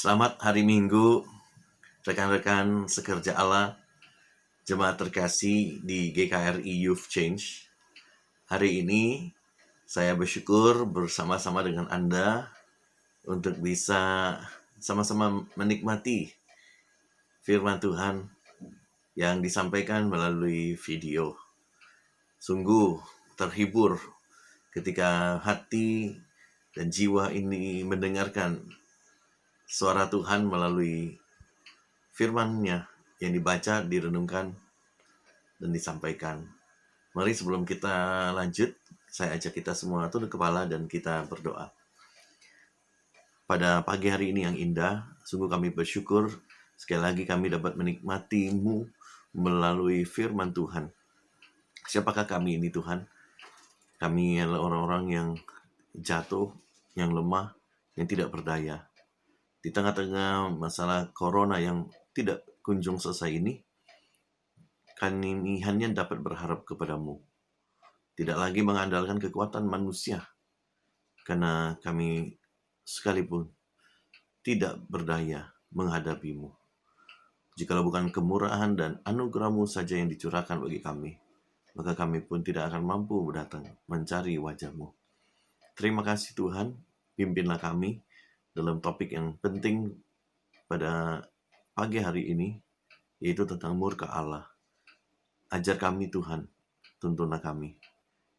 Selamat hari Minggu, rekan-rekan sekerja Allah, jemaat terkasih di GKRI Youth Change. Hari ini saya bersyukur bersama-sama dengan Anda untuk bisa sama-sama menikmati firman Tuhan yang disampaikan melalui video. Sungguh terhibur ketika hati dan jiwa ini mendengarkan suara Tuhan melalui firman-Nya yang dibaca, direnungkan, dan disampaikan. Mari sebelum kita lanjut, saya ajak kita semua tunduk kepala dan kita berdoa. Pada pagi hari ini yang indah, sungguh kami bersyukur sekali lagi kami dapat menikmati-Mu melalui firman Tuhan. Siapakah kami ini Tuhan? Kami adalah orang-orang yang jatuh, yang lemah, yang tidak berdaya. Di tengah-tengah masalah corona yang tidak kunjung selesai ini, kami hanya dapat berharap kepadamu. Tidak lagi mengandalkan kekuatan manusia, karena kami sekalipun tidak berdaya menghadapimu. Jikalau bukan kemurahan dan anugerah-Mu saja yang dicurahkan bagi kami, maka kami pun tidak akan mampu datang mencari wajah-Mu. Terima kasih Tuhan, pimpinlah kami dalam topik yang penting pada pagi hari ini, yaitu tentang murka Allah. Ajar kami Tuhan, tuntunlah kami.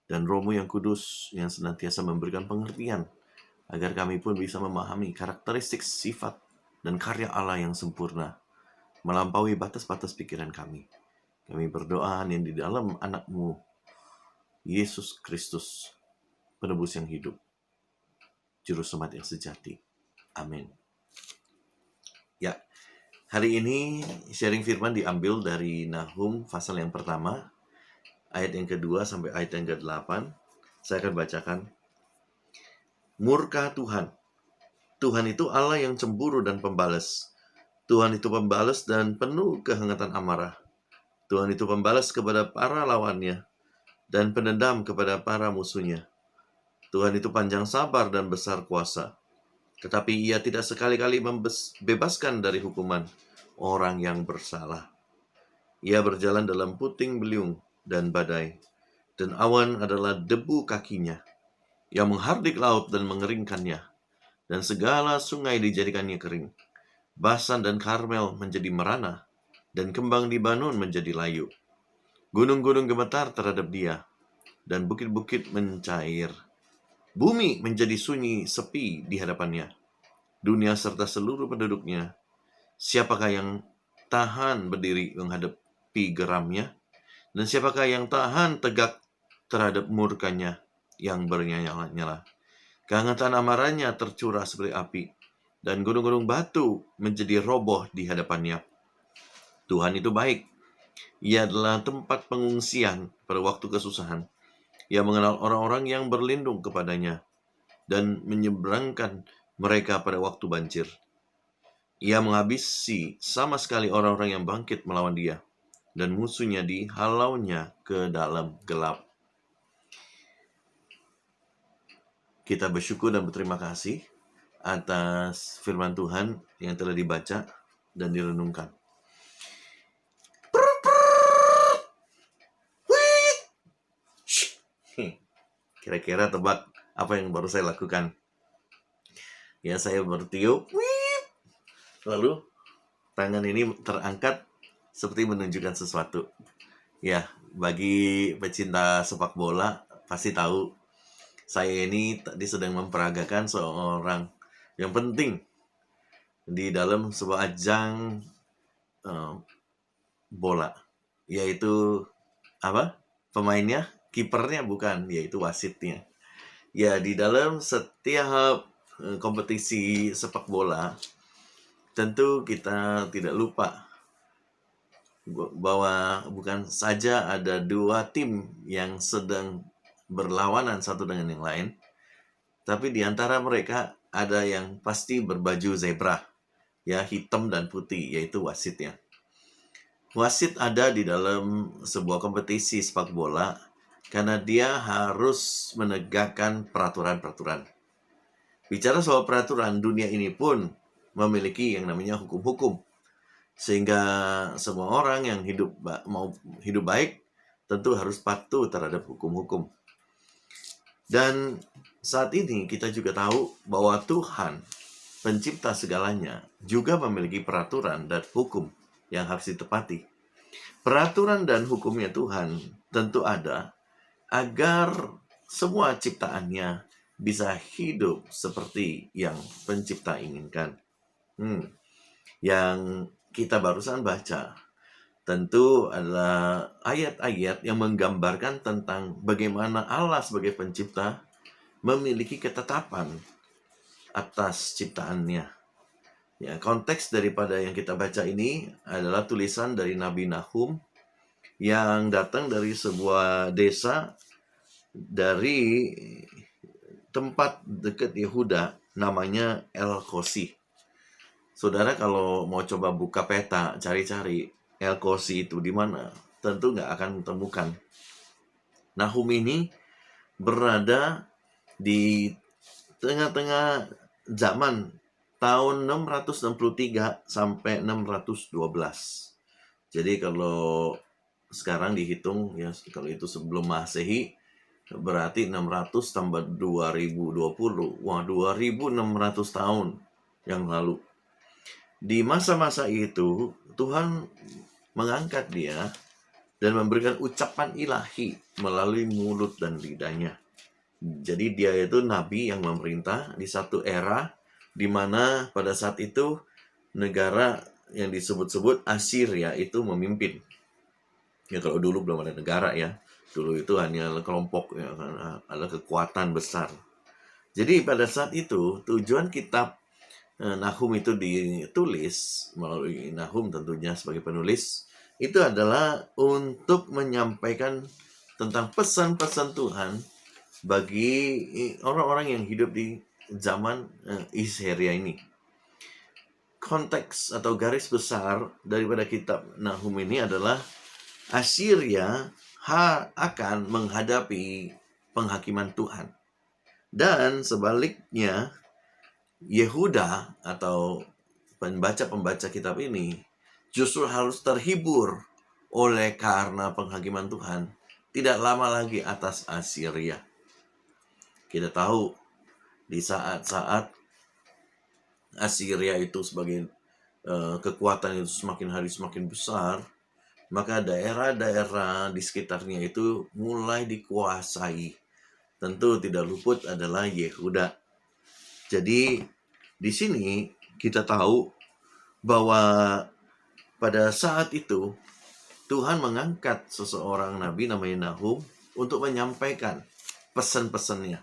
Dan Roh-Mu yang kudus yang senantiasa memberikan pengertian, agar kami pun bisa memahami karakteristik sifat dan karya Allah yang sempurna, melampaui batas-batas pikiran kami. Kami berdoa hanya di dalam anak-Mu, Yesus Kristus, penebus yang hidup, Juru Selamat yang sejati. Amin. Ya, hari ini sharing firman diambil dari Nahum pasal yang pertama, ayat yang kedua sampai ayat yang ke-8. Saya akan bacakan. Murka Tuhan. Tuhan itu Allah yang cemburu dan pembalas. Tuhan itu pembalas dan penuh kehangatan amarah. Tuhan itu pembalas kepada para lawannya dan pendendam kepada para musuhnya. Tuhan itu panjang sabar dan besar kuasa. Tetapi Ia tidak sekali-kali membebaskan dari hukuman orang yang bersalah. Ia berjalan dalam puting beliung dan badai, dan awan adalah debu kakinya. Ia menghardik laut dan mengeringkannya, dan segala sungai dijadikannya kering. Basan dan Karmel menjadi merana, dan kembang Libanon menjadi layu. Gunung-gunung gemetar terhadap Dia, dan bukit-bukit mencair. Bumi menjadi sunyi sepi di hadapannya. Dunia serta seluruh penduduknya. Siapakah yang tahan berdiri menghadapi geramnya? Dan siapakah yang tahan tegak terhadap murkanya yang bernyala-nyala? Kehangatan amarahnya tercurah seperti api, dan gunung-gunung batu menjadi roboh di hadapannya. Tuhan itu baik. Ia adalah tempat pengungsian pada waktu kesusahan. Ia mengenal orang-orang yang berlindung kepadanya dan menyeberangkan mereka pada waktu banjir. Ia menghabisi sama sekali orang-orang yang bangkit melawan Dia, dan musuhnya dihalaunya ke dalam gelap. Kita bersyukur dan berterima kasih atas firman Tuhan yang telah dibaca dan direnungkan. Kira-kira tebak apa yang baru saya lakukan? Ya, saya bertiup, lalu tangan ini terangkat seperti menunjukkan sesuatu. Ya, bagi pecinta sepak bola pasti tahu saya ini tadi sedang memperagakan seorang yang penting di dalam sebuah ajang bola, yaitu apa? Pemainnya, kipernya bukan, yaitu wasitnya. Ya, di dalam setiap kompetisi sepak bola, tentu kita tidak lupa bahwa bukan saja ada dua tim yang sedang berlawanan satu dengan yang lain, tapi di antara mereka ada yang pasti berbaju zebra, ya, hitam dan putih, yaitu wasitnya. Wasit ada di dalam sebuah kompetisi sepak bola karena dia harus menegakkan peraturan-peraturan. Bicara soal peraturan, dunia ini pun memiliki yang namanya hukum-hukum. Sehingga semua orang yang mau hidup baik tentu harus patuh terhadap hukum-hukum. Dan saat ini kita juga tahu bahwa Tuhan, pencipta segalanya, juga memiliki peraturan dan hukum yang harus ditepati. Peraturan dan hukumnya Tuhan tentu ada agar semua ciptaannya bisa hidup seperti yang pencipta inginkan. Yang kita barusan baca tentu adalah ayat-ayat yang menggambarkan tentang bagaimana Allah sebagai pencipta memiliki ketetapan atas ciptaannya. Ya, konteks daripada yang kita baca ini adalah tulisan dari Nabi Nahum yang datang dari sebuah desa dari tempat dekat Yehuda namanya El-Kosi. Saudara kalau mau coba buka peta, cari-cari El-Kosi itu di mana, tentu nggak akan temukan. Nahum ini berada di tengah-tengah zaman tahun 663 sampai 612. Jadi kalau sekarang dihitung ya, kalau itu sebelum Masehi berarti 600 tambah 2020. Wah, 2600 tahun yang lalu. Di masa-masa itu Tuhan mengangkat dia dan memberikan ucapan ilahi melalui mulut dan lidahnya. Jadi dia itu nabi yang memerintah di satu era di mana pada saat itu negara yang disebut-sebut Assyria itu memimpin. Ya kalau dulu belum ada negara ya. Dulu itu hanya kelompok, ya, ada kekuatan besar. Jadi pada saat itu tujuan kitab Nahum itu ditulis melalui Nahum tentunya sebagai penulis, itu adalah untuk menyampaikan tentang pesan-pesan Tuhan bagi orang-orang yang hidup di zaman Assyria ini. Konteks atau garis besar daripada kitab Nahum ini adalah Assyria akan menghadapi penghakiman Tuhan. Dan sebaliknya Yehuda atau pembaca-pembaca kitab ini justru harus terhibur oleh karena penghakiman Tuhan tidak lama lagi atas Assyria. Kita tahu di saat-saat Assyria itu sebagai kekuatan itu semakin hari semakin besar, maka daerah-daerah di sekitarnya itu mulai dikuasai. Tentu tidak luput adalah Yehuda. Jadi di sini kita tahu bahwa pada saat itu Tuhan mengangkat seseorang nabi namanya Nahum untuk menyampaikan pesan-pesannya.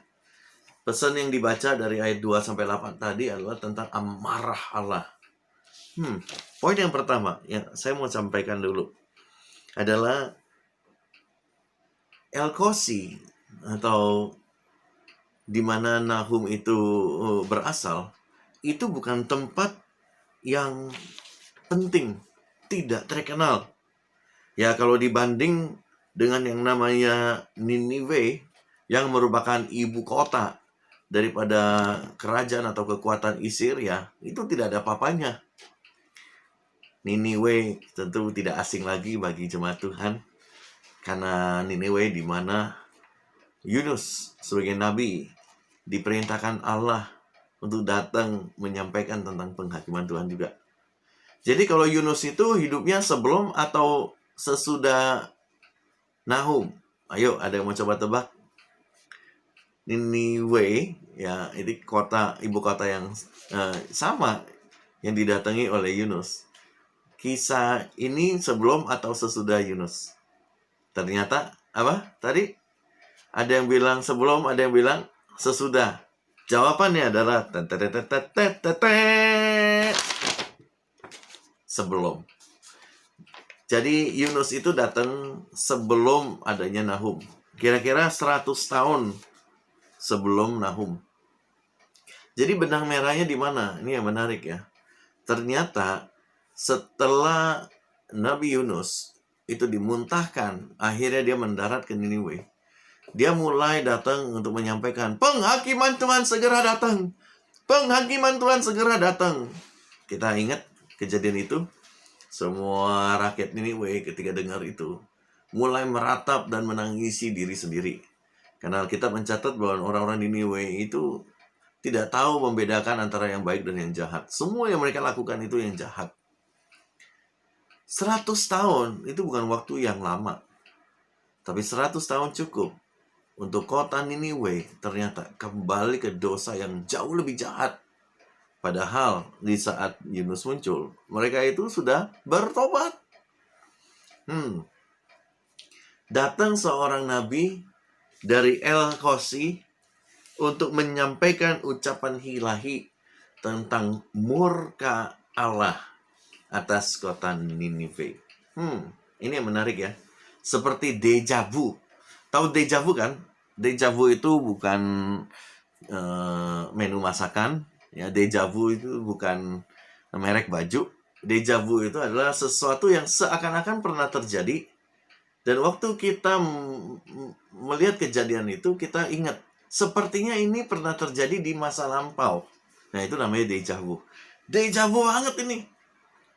Pesan yang dibaca dari ayat 2 sampai 8 tadi adalah tentang amarah Allah. Poin yang pertama yang saya mau sampaikan dulu adalah El-Kosi atau di mana Nahum itu berasal, itu bukan tempat yang penting, tidak terkenal. Ya kalau dibanding dengan yang namanya Niniwe yang merupakan ibu kota daripada kerajaan atau kekuatan Assyria, itu tidak ada apa-apanya. Niniwe tentu tidak asing lagi bagi jemaat Tuhan, karena Niniwe di mana Yunus sebagai nabi diperintahkan Allah untuk datang menyampaikan tentang penghakiman Tuhan juga. Jadi kalau Yunus itu hidupnya sebelum atau sesudah Nahum? Ayo, ada yang mau coba tebak? Niniwe, ya ini ibu kota yang sama yang didatangi oleh Yunus. Kisah ini sebelum atau sesudah Yunus? Ternyata apa tadi? Ada yang bilang sebelum, ada yang bilang sesudah. Jawabannya adalah sebelum. Jadi Yunus itu datang sebelum adanya Nahum. Kira-kira 100 tahun sebelum Nahum. Jadi benang merahnya di mana? Ini yang menarik ya. Ternyata setelah Nabi Yunus itu dimuntahkan, akhirnya dia mendarat ke Niniwe. Dia mulai datang untuk menyampaikan, penghakiman Tuhan segera datang. Penghakiman Tuhan segera datang. Kita ingat kejadian itu, semua rakyat Niniwe ketika dengar itu mulai meratap dan menangisi diri sendiri. Karena Alkitab mencatat bahwa orang-orang Niniwe itu tidak tahu membedakan antara yang baik dan yang jahat. Semua yang mereka lakukan itu yang jahat. 100 tahun itu bukan waktu yang lama. Tapi 100 tahun cukup untuk kota Niniwe ternyata kembali ke dosa yang jauh lebih jahat. Padahal di saat Yunus muncul, mereka itu sudah bertobat. Datang seorang nabi dari El-Kosi untuk menyampaikan ucapan ilahi tentang murka Allah atas kota Niniwe. Ini yang menarik ya. Seperti deja vu. Tahu deja vu kan? Deja vu itu bukan menu masakan. Ya, deja vu itu bukan merek baju. Deja vu itu adalah sesuatu yang seakan-akan pernah terjadi. Dan waktu kita melihat kejadian itu, kita ingat. Sepertinya ini pernah terjadi di masa lampau. Nah, itu namanya deja vu. Deja vu banget ini.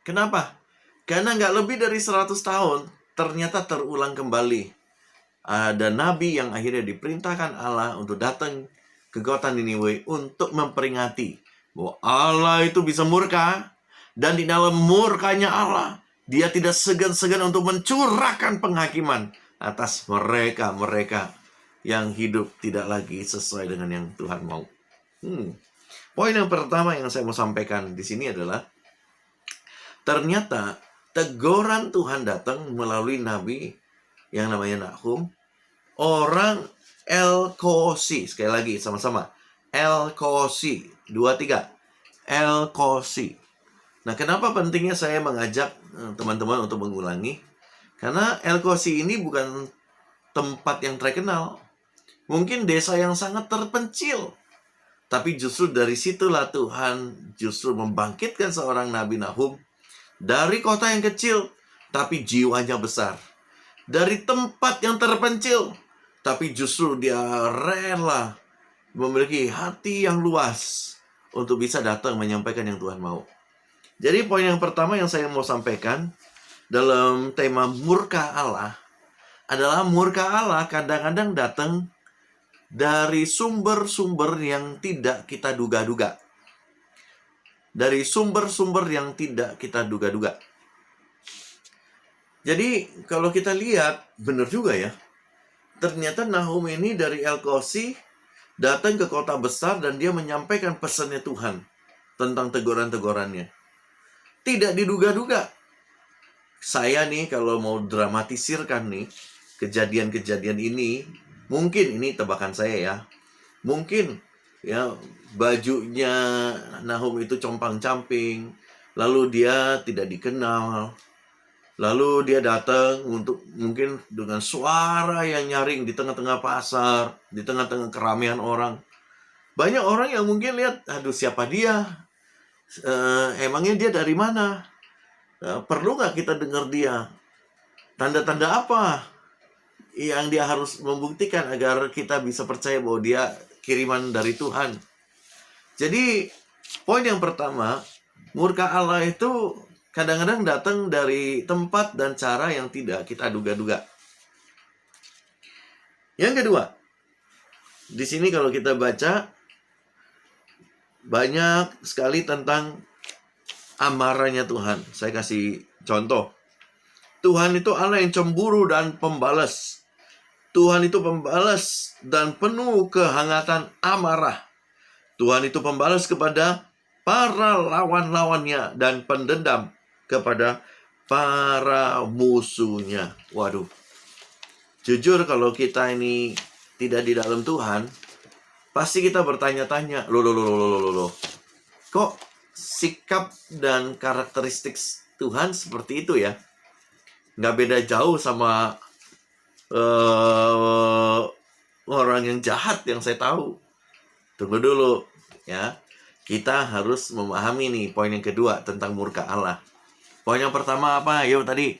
Kenapa? Karena nggak lebih dari 100 tahun, ternyata terulang kembali. Ada nabi yang akhirnya diperintahkan Allah untuk datang ke kota Niniwe untuk memperingati bahwa Allah itu bisa murka, dan di dalam murkanya Allah, Dia tidak segan-segan untuk mencurahkan penghakiman atas mereka-mereka yang hidup tidak lagi sesuai dengan yang Tuhan mau. Poin yang pertama yang saya mau sampaikan di sini adalah ternyata teguran Tuhan datang melalui nabi yang namanya Nahum, orang El-Kosi. Sekali lagi sama-sama. El-Kosi. 2-3. El-Kosi. Nah, kenapa pentingnya saya mengajak teman-teman untuk mengulangi? Karena El-Kosi ini bukan tempat yang terkenal. Mungkin desa yang sangat terpencil. Tapi justru dari situlah Tuhan justru membangkitkan seorang Nabi Nahum dari kota yang kecil, tapi jiwanya besar. Dari tempat yang terpencil, tapi justru dia rela memiliki hati yang luas untuk bisa datang menyampaikan yang Tuhan mau. Jadi poin yang pertama yang saya mau sampaikan dalam tema murka Allah adalah murka Allah kadang-kadang datang dari sumber-sumber yang tidak kita duga-duga. Dari sumber-sumber yang tidak kita duga-duga. Jadi kalau kita lihat, benar juga ya. Ternyata Nahum ini dari El-Kosi datang ke kota besar dan dia menyampaikan pesannya Tuhan tentang teguran-tegurannya. Tidak diduga-duga. Saya nih kalau mau dramatisirkan nih kejadian-kejadian ini, mungkin ini tebakan saya ya. Mungkin ya bajunya Nahum itu compang-camping, lalu dia tidak dikenal. Lalu dia datang untuk mungkin dengan suara yang nyaring di tengah-tengah pasar, di tengah-tengah keramaian orang. Banyak orang yang mungkin lihat, aduh siapa dia? Emangnya dia dari mana? Perlu nggak kita dengar dia? Tanda-tanda apa yang dia harus membuktikan agar kita bisa percaya bahwa dia kiriman dari Tuhan? Jadi poin yang pertama, murka Allah itu kadang-kadang datang dari tempat dan cara yang tidak kita duga-duga. Yang kedua, di sini kalau kita baca banyak sekali tentang amarahnya Tuhan. Saya kasih contoh. Tuhan itu Allah yang cemburu dan pembalas. Tuhan itu pembalas dan penuh kehangatan amarah. Tuhan itu pembalas kepada para lawan-lawannya dan pendendam kepada para musuhnya. Waduh. Jujur kalau kita ini tidak di dalam Tuhan, pasti kita bertanya-tanya, loh. Kok sikap dan karakteristik Tuhan seperti itu ya? Nggak beda jauh sama orang yang jahat yang saya tahu. Tunggu dulu ya. Kita harus memahami nih poin yang kedua tentang murka Allah. Poin yang pertama apa? Yuk tadi.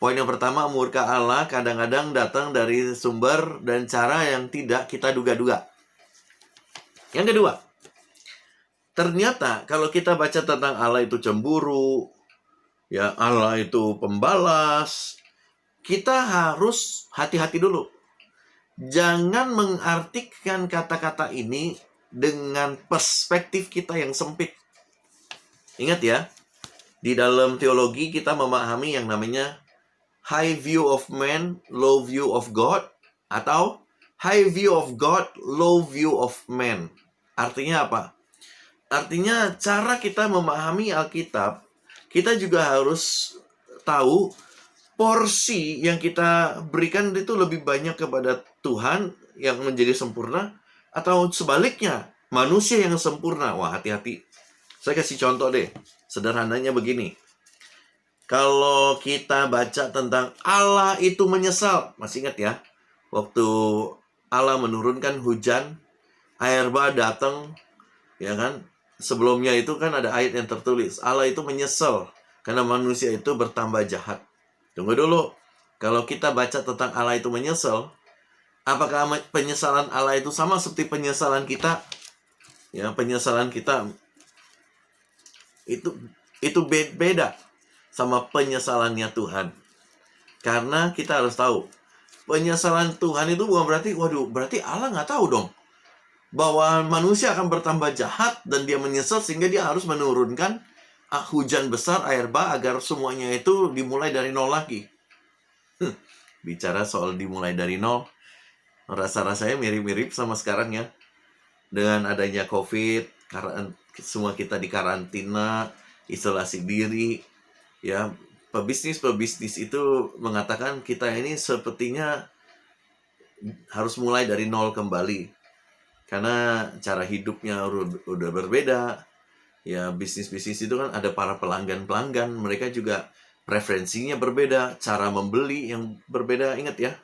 Poin yang pertama, murka Allah kadang-kadang datang dari sumber dan cara yang tidak kita duga-duga. Yang kedua, ternyata kalau kita baca tentang Allah itu cemburu, ya Allah itu pembalas, kita harus hati-hati dulu. Jangan mengartikan kata-kata ini dengan perspektif kita yang sempit. Ingat ya, di dalam teologi kita memahami yang namanya high view of man, low view of God, atau high view of God, low view of man. Artinya apa? Artinya cara kita memahami Alkitab, kita juga harus tahu porsi yang kita berikan itu lebih banyak kepada Tuhan yang menjadi sempurna, atau sebaliknya, manusia yang sempurna. Wah, hati-hati. Saya kasih contoh deh. Sederhananya begini. Kalau kita baca tentang Allah itu menyesal, masih ingat ya? Waktu Allah menurunkan hujan, air bah datang, ya kan? Sebelumnya itu kan ada ayat yang tertulis, Allah itu menyesal karena manusia itu bertambah jahat. Tunggu dulu. Kalau kita baca tentang Allah itu menyesal, apakah penyesalan Allah itu sama seperti penyesalan kita? Ya, penyesalan kita itu beda sama penyesalannya Tuhan. Karena kita harus tahu, penyesalan Tuhan itu bukan berarti, berarti Allah nggak tahu dong bahwa manusia akan bertambah jahat dan dia menyesal sehingga dia harus menurunkan hujan besar, air bah, agar semuanya itu dimulai dari nol lagi. Bicara soal dimulai dari nol, rasa-rasanya mirip-mirip sama sekarang ya. Dengan adanya COVID, karena semua kita di karantina, isolasi diri, ya, pebisnis itu mengatakan kita ini sepertinya harus mulai dari nol kembali. Karena cara hidupnya udah berbeda. Ya, bisnis-bisnis itu kan ada para pelanggan-pelanggan, mereka juga preferensinya berbeda, cara membeli yang berbeda. Ingat ya,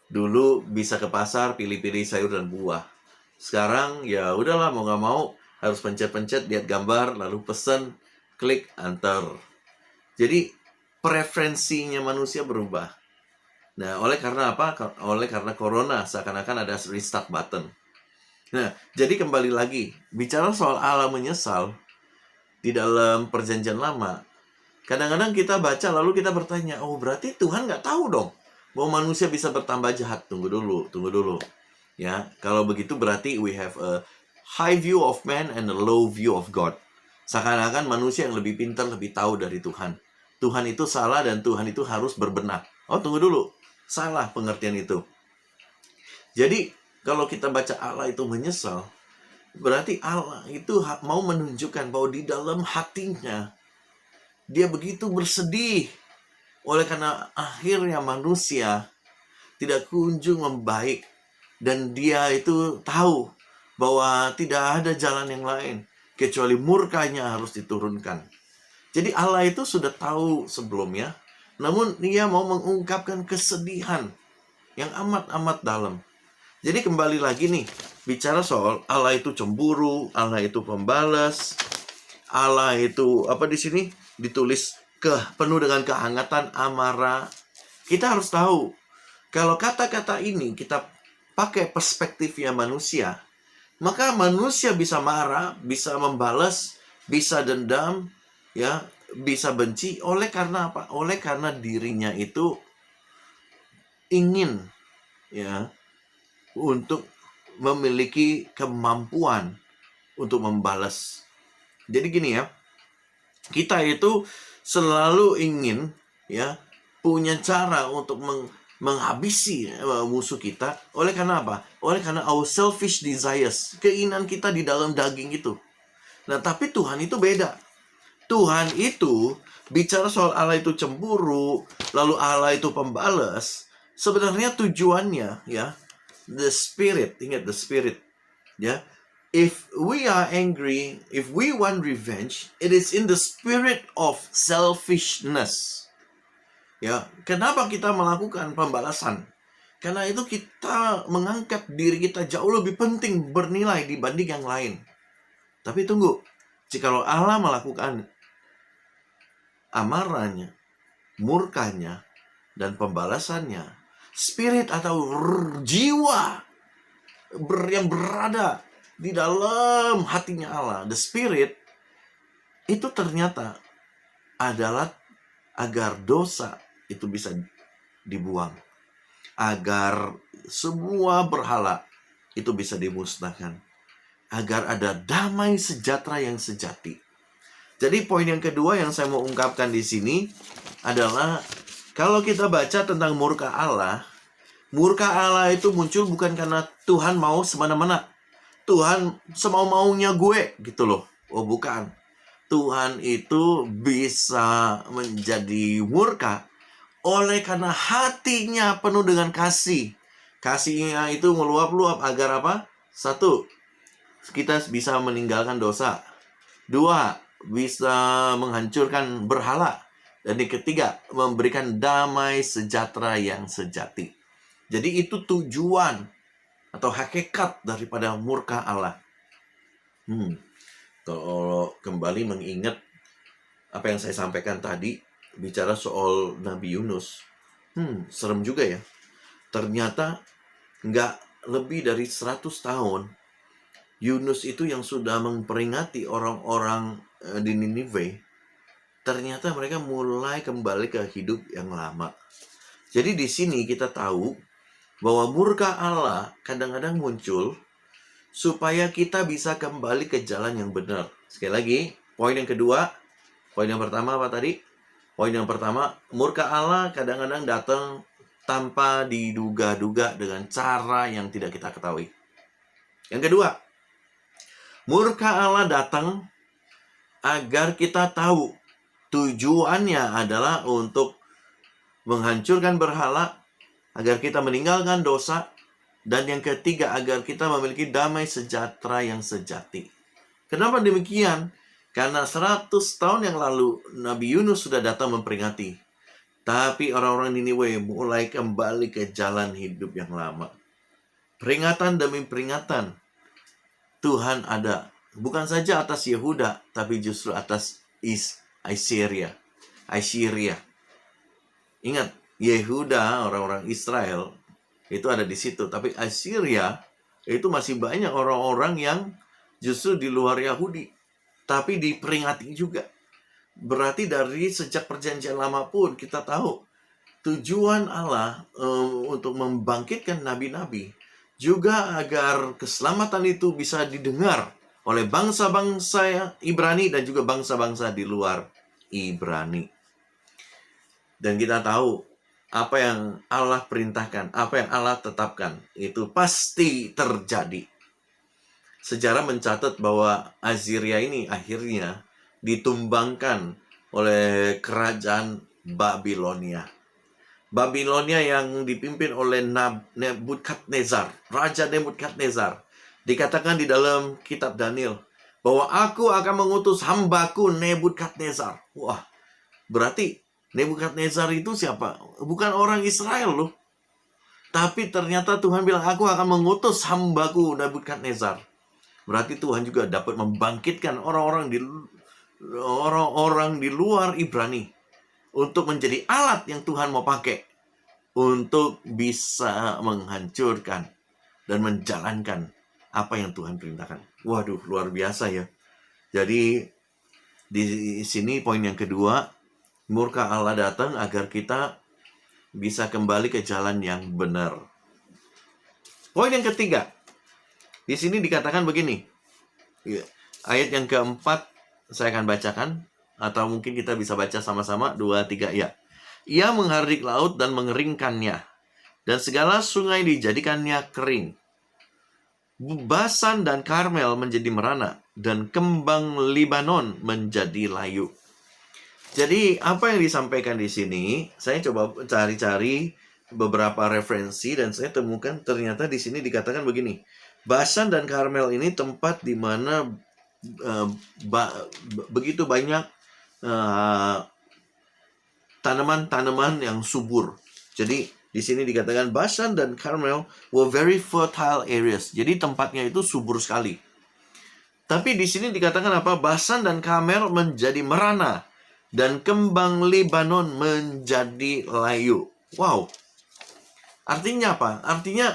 dulu bisa ke pasar pilih-pilih sayur dan buah. Sekarang ya udahlah, mau nggak mau harus pencet-pencet, lihat gambar, lalu pesen, klik, antar. Jadi preferensinya manusia berubah. Nah, oleh karena apa? Oleh karena corona, seakan-akan ada restart button. Nah, jadi kembali lagi, bicara soal Allah menyesal, di dalam perjanjian lama, kadang-kadang kita baca lalu kita bertanya, oh berarti Tuhan nggak tahu dong bahwa manusia bisa bertambah jahat. Tunggu dulu. Ya, kalau begitu berarti we have a high view of man and a low view of God. Seakan-akan manusia yang lebih pintar, lebih tahu dari Tuhan. Tuhan itu salah dan Tuhan itu harus berbenah. Oh, tunggu dulu. Salah pengertian itu. Jadi, kalau kita baca Allah itu menyesal, berarti Allah itu mau menunjukkan bahwa di dalam hatinya, dia begitu bersedih. Oleh karena akhirnya manusia tidak kunjung membaik. Dan dia itu tahu bahwa tidak ada jalan yang lain kecuali murkanya harus diturunkan. Jadi Allah itu sudah tahu sebelumnya, namun dia mau mengungkapkan kesedihan yang amat-amat dalam. Jadi kembali lagi nih, bicara soal Allah itu cemburu, Allah itu pembalas, Allah itu apa di sini ditulis penuh dengan kehangatan, amarah. Kita harus tahu kalau kata-kata ini kita pakai perspektifnya manusia, maka manusia bisa marah, bisa membalas, bisa dendam, ya, bisa benci. Oleh karena apa? Oleh karena dirinya itu ingin, ya, untuk memiliki kemampuan untuk membalas. Jadi gini ya, kita itu selalu ingin, ya, punya cara untuk menghabisi musuh kita. Oleh karena apa? Oleh karena our selfish desires, keinginan kita di dalam daging itu. Nah, tapi Tuhan itu beda. Tuhan itu bicara soal Allah itu cemburu, lalu Allah itu pembalas. Sebenarnya tujuannya, ya, the spirit, ingat the spirit, ya. If we are angry, if we want revenge, it is in the spirit of selfishness. Ya, kenapa kita melakukan pembalasan? Karena itu kita mengangkat diri kita jauh lebih penting, bernilai dibanding yang lain. Tapi tunggu, jika Allah melakukan amarahnya, murkanya, dan pembalasannya, spirit atau jiwa yang berada di dalam hatinya Allah, the Spirit, itu ternyata adalah agar dosa itu bisa dibuang, agar semua berhala itu bisa dimusnahkan, agar ada damai sejahtera yang sejati. Jadi poin yang kedua yang saya mau ungkapkan di sini adalah kalau kita baca tentang murka Allah itu muncul bukan karena Tuhan mau semena-mena, Tuhan semau-maunya gue gitu loh. Oh bukan. Tuhan itu bisa menjadi murka oleh karena hatinya penuh dengan kasih. Kasihnya itu meluap-luap agar apa? Satu, kita bisa meninggalkan dosa. Dua, bisa menghancurkan berhala. Dan yang ketiga, memberikan damai sejahtera yang sejati. Jadi itu tujuan atau hakikat daripada murka Allah. Kalau kembali mengingat apa yang saya sampaikan tadi, bicara soal Nabi Yunus. Serem juga ya. Ternyata nggak lebih dari 100 tahun, Yunus itu yang sudah memperingati orang-orang di Niniwe, ternyata mereka mulai kembali ke hidup yang lama. Jadi di sini kita tahu bahwa murka Allah kadang-kadang muncul supaya kita bisa kembali ke jalan yang benar. Sekali lagi, poin yang kedua, poin yang pertama apa tadi? Poin yang pertama, murka Allah kadang-kadang datang tanpa diduga-duga dengan cara yang tidak kita ketahui. Yang kedua, murka Allah datang agar kita tahu tujuannya adalah untuk menghancurkan berhala, agar kita meninggalkan dosa, dan yang ketiga, agar kita memiliki damai sejahtera yang sejati. Kenapa demikian? Karena 100 tahun yang lalu, Nabi Yunus sudah datang memperingati. Tapi orang-orang Niniwe mulai kembali ke jalan hidup yang lama. Peringatan demi peringatan, Tuhan ada. Bukan saja atas Yehuda, tapi justru atas Assyria. Ingat, Yehuda, orang-orang Israel, itu ada di situ. Tapi Assyria itu masih banyak orang-orang yang justru di luar Yahudi, tapi diperingati juga. Berarti dari sejak perjanjian lama pun kita tahu tujuan Allah untuk membangkitkan nabi-nabi juga agar keselamatan itu bisa didengar oleh bangsa-bangsa Ibrani dan juga bangsa-bangsa di luar Ibrani. Dan kita tahu apa yang Allah perintahkan, apa yang Allah tetapkan, itu pasti terjadi. Sejarah mencatat bahwa Assyria ini akhirnya ditumbangkan oleh kerajaan Babilonia. Babilonia yang dipimpin oleh Nebukadnezar, Raja Nebukadnezar. Dikatakan di dalam kitab Daniel bahwa aku akan mengutus hambaku Nebukadnezar. Wah, berarti Nebukadnezar itu siapa? Bukan orang Israel loh. Tapi ternyata Tuhan bilang, aku akan mengutus hambaku Nebukadnezar. Berarti Tuhan juga dapat membangkitkan orang-orang di luar Ibrani untuk menjadi alat yang Tuhan mau pakai untuk bisa menghancurkan dan menjalankan apa yang Tuhan perintahkan. Waduh, luar biasa ya. Jadi di sini poin yang kedua, murka Allah datang agar kita bisa kembali ke jalan yang benar. Poin yang ketiga, di sini dikatakan begini. Ayat yang keempat saya akan bacakan, atau mungkin kita bisa baca sama-sama, 2, 3, ya. Ia menghardik laut dan mengeringkannya, dan segala sungai dijadikannya kering. Basan dan Karmel menjadi merana, dan kembang Libanon menjadi layu. Jadi apa yang disampaikan di sini, saya coba cari-cari beberapa referensi dan saya temukan ternyata di sini dikatakan begini. Basan dan Karmel ini tempat di mana begitu banyak tanaman-tanaman yang subur. Jadi di sini dikatakan Basan dan Karmel were very fertile areas. Jadi tempatnya itu subur sekali. Tapi di sini dikatakan apa? Basan dan Karmel menjadi merana dan kembang Libanon menjadi layu. Wow. Artinya apa? Artinya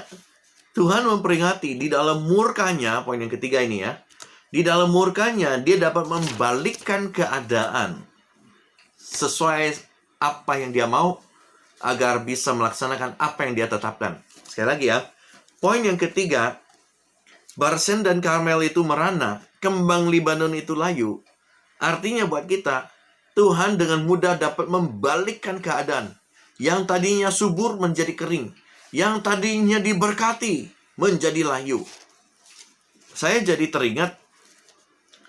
Tuhan memperingati di dalam murkanya, poin yang ketiga ini ya. Di dalam murkanya, dia dapat membalikkan keadaan sesuai apa yang dia mau agar bisa melaksanakan apa yang dia tetapkan. Sekali lagi ya, poin yang ketiga, Barsen dan Karmel itu merana, kembang Libanon itu layu. Artinya buat kita, Tuhan dengan mudah dapat membalikkan keadaan. Yang tadinya subur menjadi kering. Yang tadinya diberkati menjadi layu. Saya jadi teringat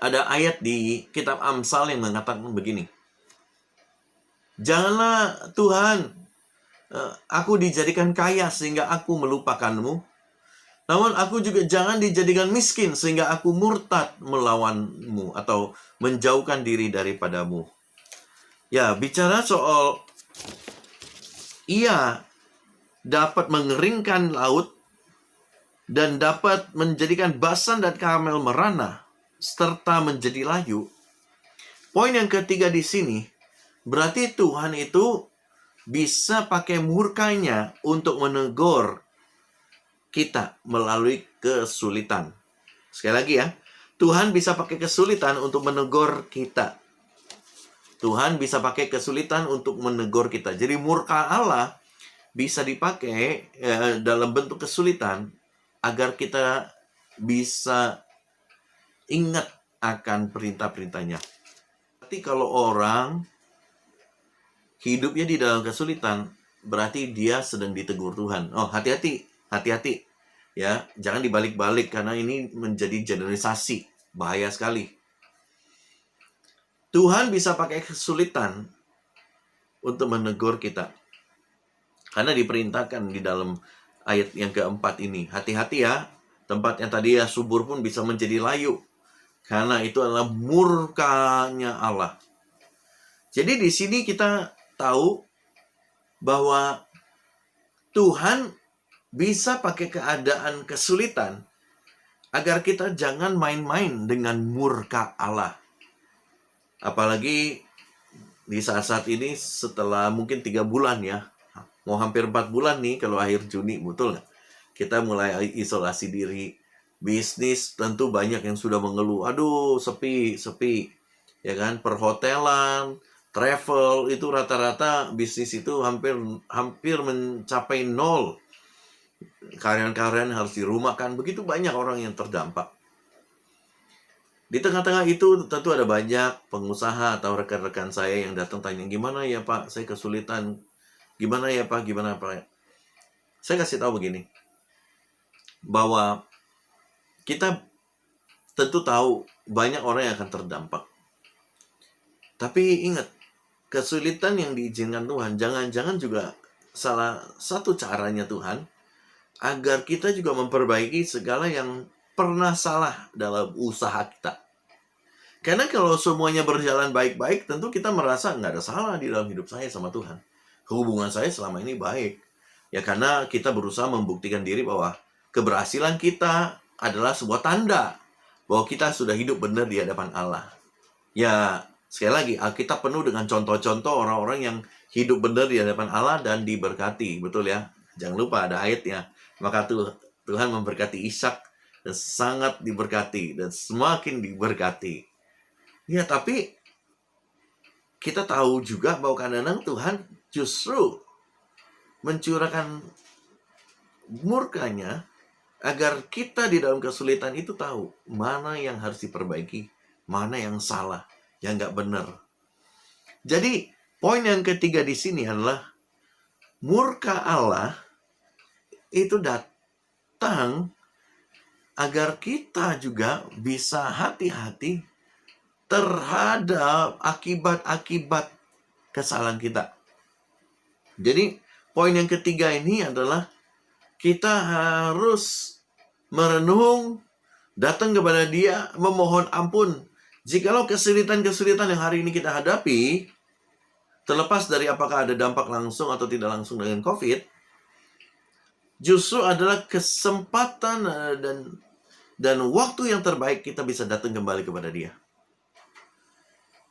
ada ayat di kitab Amsal yang mengatakan begini. Janganlah Tuhan, aku dijadikan kaya sehingga aku melupakanmu. Namun aku juga jangan dijadikan miskin sehingga aku murtad melawanmu atau menjauhkan diri daripadamu. Ya, bicara soal ia dapat mengeringkan laut dan dapat menjadikan Basan dan Karmel merana serta menjadi layu. Poin yang ketiga di sini, berarti Tuhan itu bisa pakai murkanya untuk menegur kita melalui kesulitan. Sekali lagi ya, Tuhan bisa pakai kesulitan untuk menegur kita. Tuhan bisa pakai kesulitan untuk menegur kita. Jadi murka Allah bisa dipakai dalam bentuk kesulitan agar kita bisa ingat akan perintah-perintahnya. Tapi kalau orang hidupnya di dalam kesulitan, berarti dia sedang ditegur Tuhan. Oh, hati-hati, hati-hati. Ya, jangan dibalik-balik karena ini menjadi generalisasi, bahaya sekali. Tuhan bisa pakai kesulitan untuk menegur kita. Karena diperintahkan di dalam ayat yang keempat ini, hati-hati ya, tempat yang tadi ya subur pun bisa menjadi layu. Karena itu adalah murkanya Allah. Jadi di sini kita tahu bahwa Tuhan bisa pakai keadaan kesulitan agar kita jangan main-main dengan murka Allah. Apalagi di saat-saat ini setelah mungkin 3 bulan ya, mau hampir 4 bulan nih kalau akhir Juni, betul nggak? Kita mulai isolasi diri. Bisnis tentu banyak yang sudah mengeluh, aduh sepi, ya kan? Perhotelan, travel itu rata-rata bisnis itu hampir mencapai nol. Karyawan-karyawan harus dirumahkan, begitu banyak orang yang terdampak. Di tengah-tengah itu tentu ada banyak pengusaha atau rekan-rekan saya yang datang tanya, gimana ya Pak, saya kesulitan. Gimana ya Pak, gimana Pak? Saya kasih tahu begini, bahwa kita tentu tahu banyak orang yang akan terdampak. Tapi ingat, kesulitan yang diizinkan Tuhan, jangan-jangan juga salah satu caranya Tuhan, agar kita juga memperbaiki segala yang pernah salah dalam usaha kita. Karena kalau semuanya berjalan baik-baik, tentu kita merasa nggak ada salah di dalam hidup saya sama Tuhan. Hubungan saya selama ini baik. Ya karena kita berusaha membuktikan diri bahwa keberhasilan kita adalah sebuah tanda bahwa kita sudah hidup benar di hadapan Allah. Ya, sekali lagi, Alkitab penuh dengan contoh-contoh orang-orang yang hidup benar di hadapan Allah dan diberkati. Betul ya? Jangan lupa ada ayatnya. Maka Tuhan memberkati Ishak dan sangat diberkati dan semakin diberkati. Ya, tapi kita tahu juga bahwa kadang-kadang Tuhan justru mencurahkan murkanya agar kita di dalam kesulitan itu tahu mana yang harus diperbaiki, mana yang salah, yang nggak benar. Jadi poin yang ketiga di sini adalah murka Allah itu datang agar kita juga bisa hati-hati terhadap akibat-akibat kesalahan kita. Jadi poin yang ketiga ini adalah kita harus merenung, datang kepada Dia, memohon ampun. Jikalau kesulitan-kesulitan yang hari ini kita hadapi, terlepas dari apakah ada dampak langsung atau tidak langsung dengan COVID, justru adalah kesempatan dan waktu yang terbaik kita bisa datang kembali kepada Dia.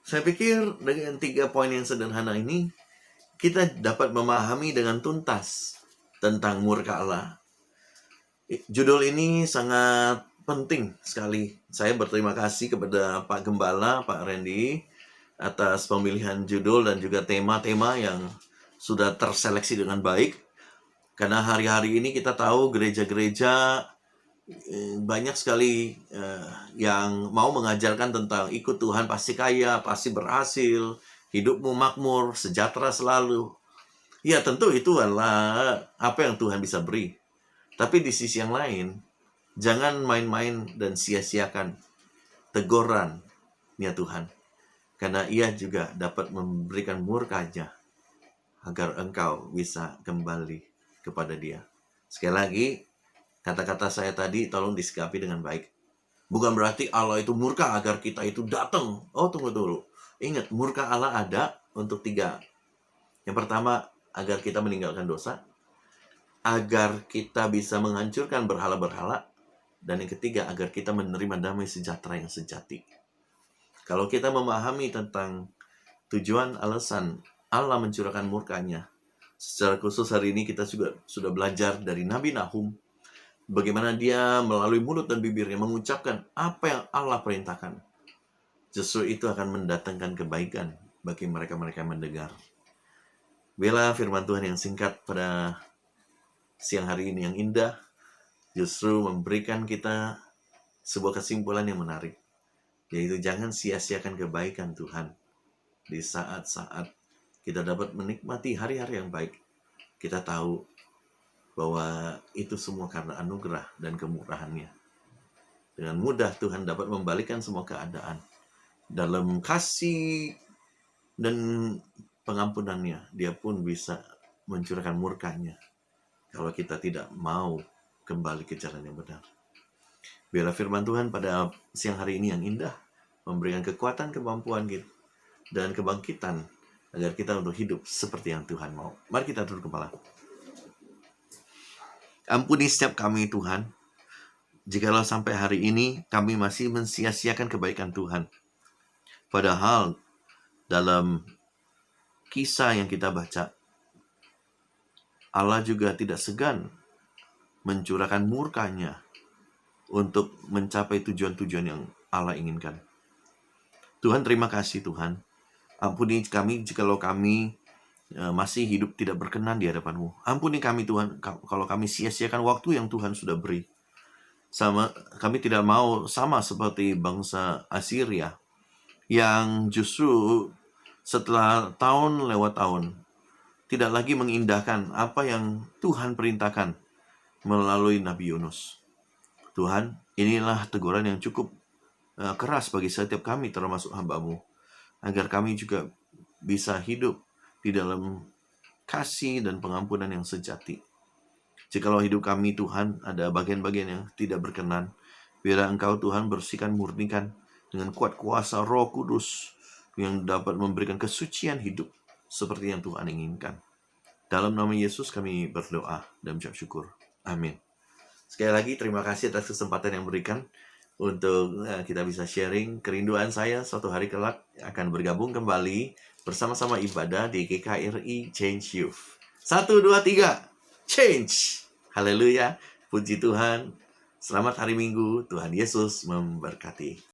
Saya pikir dengan 3 poin yang sederhana ini, kita dapat memahami dengan tuntas tentang murka Allah. Judul ini sangat penting sekali. Saya berterima kasih kepada Pak Gembala, Pak Randy, atas pemilihan judul dan juga tema-tema yang sudah terseleksi dengan baik. Karena hari-hari ini kita tahu gereja-gereja banyak sekali yang mau mengajarkan tentang ikut Tuhan pasti kaya, pasti berhasil, hidupmu makmur, sejahtera selalu. Ya tentu itu adalah apa yang Tuhan bisa beri. Tapi di sisi yang lain, jangan main-main dan sia-siakan teguran ya Tuhan. Karena ia juga dapat memberikan murka-Nya agar engkau bisa kembali kepada Dia. Sekali lagi, kata-kata saya tadi tolong disikapi dengan baik. Bukan berarti Allah itu murka agar kita itu datang. Oh, tunggu dulu. Ingat, murka Allah ada untuk 3. Yang pertama, agar kita meninggalkan dosa. Agar kita bisa menghancurkan berhala-berhala. Dan yang ketiga, agar kita menerima damai sejahtera yang sejati. Kalau kita memahami tentang tujuan alasan Allah mencurahkan murka-Nya, secara khusus hari ini kita juga sudah belajar dari Nabi Nahum, bagaimana dia melalui mulut dan bibirnya mengucapkan apa yang Allah perintahkan. Justru itu akan mendatangkan kebaikan bagi mereka-mereka yang mendengar. Biarlah firman Tuhan yang singkat pada siang hari ini yang indah, justru memberikan kita sebuah kesimpulan yang menarik, yaitu jangan sia-siakan kebaikan Tuhan. Di saat-saat kita dapat menikmati hari-hari yang baik, kita tahu bahwa itu semua karena anugerah dan kemurahan-Nya. Dengan mudah Tuhan dapat membalikkan semua keadaan. Dalam kasih dan pengampunan-Nya, Dia pun bisa mencurahkan murka-Nya kalau kita tidak mau kembali ke jalan yang benar. Biarlah firman Tuhan pada siang hari ini yang indah memberikan kekuatan, kemampuan kita dan kebangkitan agar kita untuk hidup seperti yang Tuhan mau. Mari kita tunduk kepala. Ampuni setiap kami Tuhan, jikalau sampai hari ini kami masih mensia-siakan kebaikan Tuhan. Padahal dalam kisah yang kita baca, Allah juga tidak segan mencurahkan murka-Nya untuk mencapai tujuan-tujuan yang Allah inginkan. Tuhan, terima kasih Tuhan. Ampuni kami jikalau kami masih hidup tidak berkenan di hadapan-Mu. Ampuni kami Tuhan kalau kami sia-siakan waktu yang Tuhan sudah beri. Kami tidak mau sama seperti bangsa Assyria yang justru setelah tahun lewat tahun tidak lagi mengindahkan apa yang Tuhan perintahkan melalui Nabi Yunus. Tuhan, inilah teguran yang cukup keras bagi setiap kami termasuk hamba-Mu, agar kami juga bisa hidup di dalam kasih dan pengampunan yang sejati. Jikalau hidup kami Tuhan ada bagian-bagian yang tidak berkenan, biarlah Engkau Tuhan bersihkan, murnikan dengan kuat kuasa Roh Kudus yang dapat memberikan kesucian hidup seperti yang Tuhan inginkan. Dalam nama Yesus kami berdoa dan mengucap syukur. Amin. Sekali lagi terima kasih atas kesempatan yang berikan untuk kita bisa sharing. Kerinduan saya suatu hari kelak akan bergabung kembali bersama-sama ibadah di GKRI Change Youth. 1, 2, 3, Change! Haleluya, puji Tuhan. Selamat hari Minggu, Tuhan Yesus memberkati.